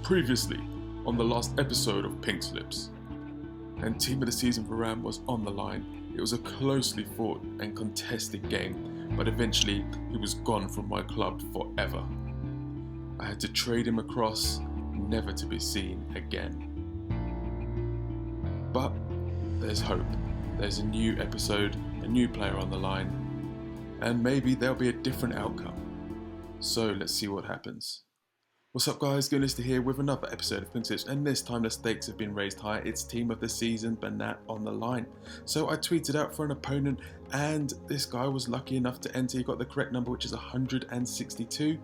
Previously, on the last episode of Pink Slips, and Team of the Season for Ram was on the line. It was a closely fought and contested game, but eventually he was gone from my club forever. I had to trade him across, never to be seen again. But there's hope. There's a new episode, a new player on the line, and maybe there'll be a different outcome. So let's see what happens. What's up guys, Goodness here with another episode of Pink Slips, and this time the stakes have been raised high. It's Team of the Season Benat on the line. So I tweeted out for an opponent and this guy was lucky enough to enter. He got the correct number, which is 162.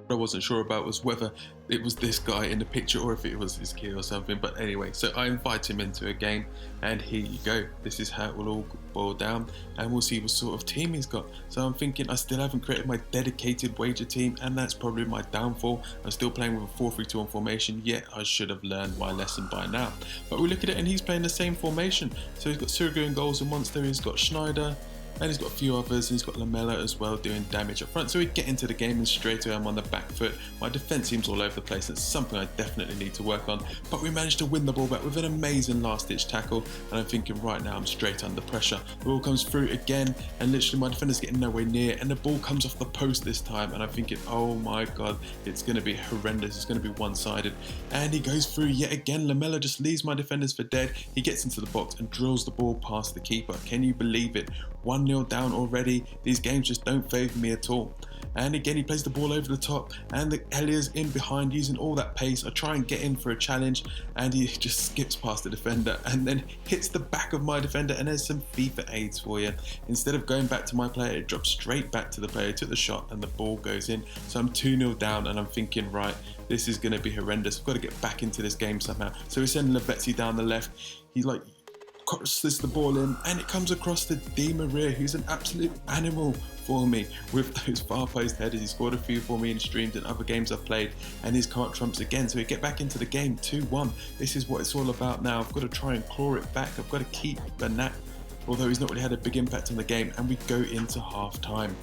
What I wasn't sure about was whether it was this guy in the picture or if it was his kid or something, but anyway, so I invite him into a game and here you go. This is how it will all boil down and we'll see what sort of team he's got. So I'm thinking I still haven't created my dedicated wager team, and that's probably my downfall. I'm still playing with a 4-3-2 formation, yet I should have learned my lesson by now. But we look at it and he's playing the same formation. So he's got Surgo in goals and Monster, he's got Schneider, and he's got a few others, and he's got Lamella as well doing damage up front. So we get into the game and straight away I'm on the back foot. My defence seems all over the place. It's something I definitely need to work on. But we managed to win the ball back with an amazing last ditch tackle. And I'm thinking right now I'm straight under pressure. The ball comes through again and literally my defender's getting nowhere near. And the ball comes off the post this time. And I'm thinking, oh my God, it's going to be horrendous. It's going to be one-sided. And he goes through yet again. Lamella just leaves my defenders for dead. He gets into the box and drills the ball past the keeper. Can you believe it? 1-0 down already. These games just don't favour me at all. And again he plays the ball over the top and the Elia's in behind using all that pace. I try and get in for a challenge and he just skips past the defender and then hits the back of my defender, and there's some FIFA aids for you. Instead of going back to my player, it drops straight back to the player, took the shot and the ball goes in. So I'm 2-0 down and I'm thinking, right, this is going to be horrendous. I've got to get back into this game somehow. So we send Lavezzi down the left. He's like crosses the ball in and it comes across to Di Maria, who's an absolute animal for me with those far post headers. He scored a few for me in streams and other games I've played, and his card trumps again. So we get back into the game 2-1. This is what it's all about now. I've got to try and claw it back. I've got to keep Benat, although he's not really had a big impact on the game, and we go into half time.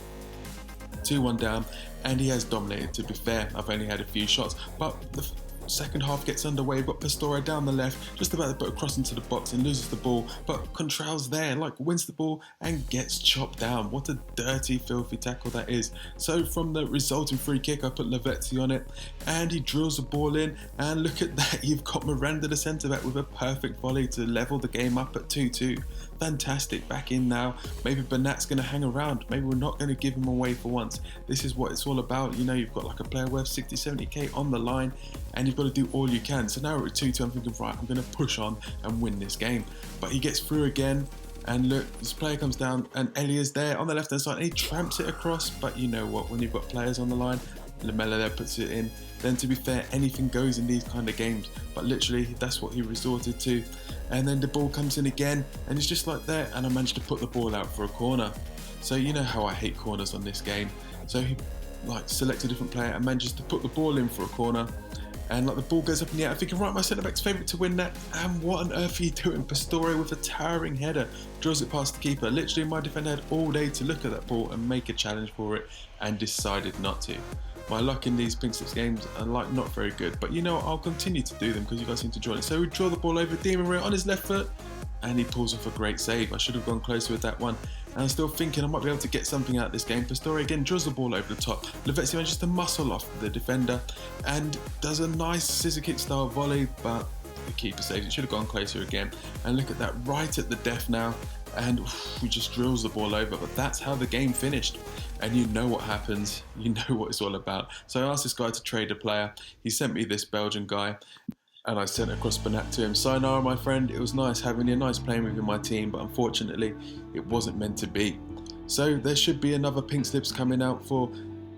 2-1 down, and he has dominated. To be fair, I've only had a few shots, but the second half gets underway. We've got Pastore down the left, just about to put a cross into the box and loses the ball, but Contral's there, like wins the ball and gets chopped down. What a dirty, filthy tackle that is. So from the resulting free kick, I put Lavezzi on it and he drills the ball in, and look at that, you've got Miranda, the centre back, with a perfect volley to level the game up at 2-2. Fantastic, back in now. Maybe Benat's going to hang around. Maybe we're not going to give him away for once. This is what it's all about. You know, you've got like a player worth 60, 70k on the line and you've got to do all you can. So now we're at 2-2, I'm thinking, right, I'm going to push on and win this game. But he gets through again, and look, this player comes down and Elia's there on the left hand side and he tramps it across. But you know what, when you've got players on the line, Lamella there puts it in. Then to be fair, anything goes in these kind of games, but literally that's what he resorted to. And then the ball comes in again and it's just like that, and I managed to put the ball out for a corner. So you know how I hate corners on this game. So he like selects a different player and manages to put the ball in for a corner, and like the ball goes up in the air. I'm thinking, right, my centre back's favourite to win that, and what on earth are you doing? Pastore with a towering header drills it past the keeper. Literally my defender had all day to look at that ball and make a challenge for it and decided not to. My luck in these Pink Slips games are like not very good, but you know what, I'll continue to do them because you guys seem to enjoy it. So we draw the ball over, Di Maria on his left foot and he pulls off a great save. I should have gone closer with that one. And I'm still thinking I might be able to get something out of this game. Pastore again drills the ball over the top. Lavezzi manages to muscle off the defender and does a nice scissor kick style volley, but the keeper saves it. Should have gone closer again. And look at that, right at the death now. And he just drills the ball over, but that's how the game finished. And you know what happens, you know what it's all about. So I asked this guy to trade a player. He sent me this Belgian guy, and I sent across Benat to him. Sayonara, my friend, it was nice having you, nice playing with you in my team, but unfortunately, it wasn't meant to be. So there should be another Pink Slips coming out for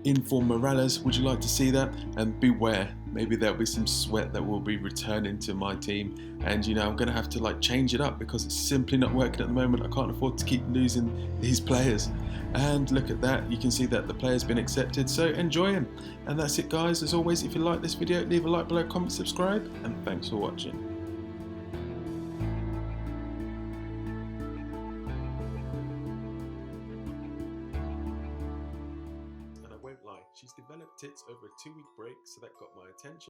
Inform Morales. Would you like to see that? And beware, maybe there'll be some sweat that will be returning to my team, and you know, I'm going to have to like change it up because it's simply not working at the moment. I can't afford to keep losing these players. And look at that, you can see that the player's been accepted, so enjoy him. And that's it guys. As always, if you like this video, leave a like below, comment, subscribe, and thanks for watching. And I won't lie, she's developed tits over a 2-week break, so that got my attention.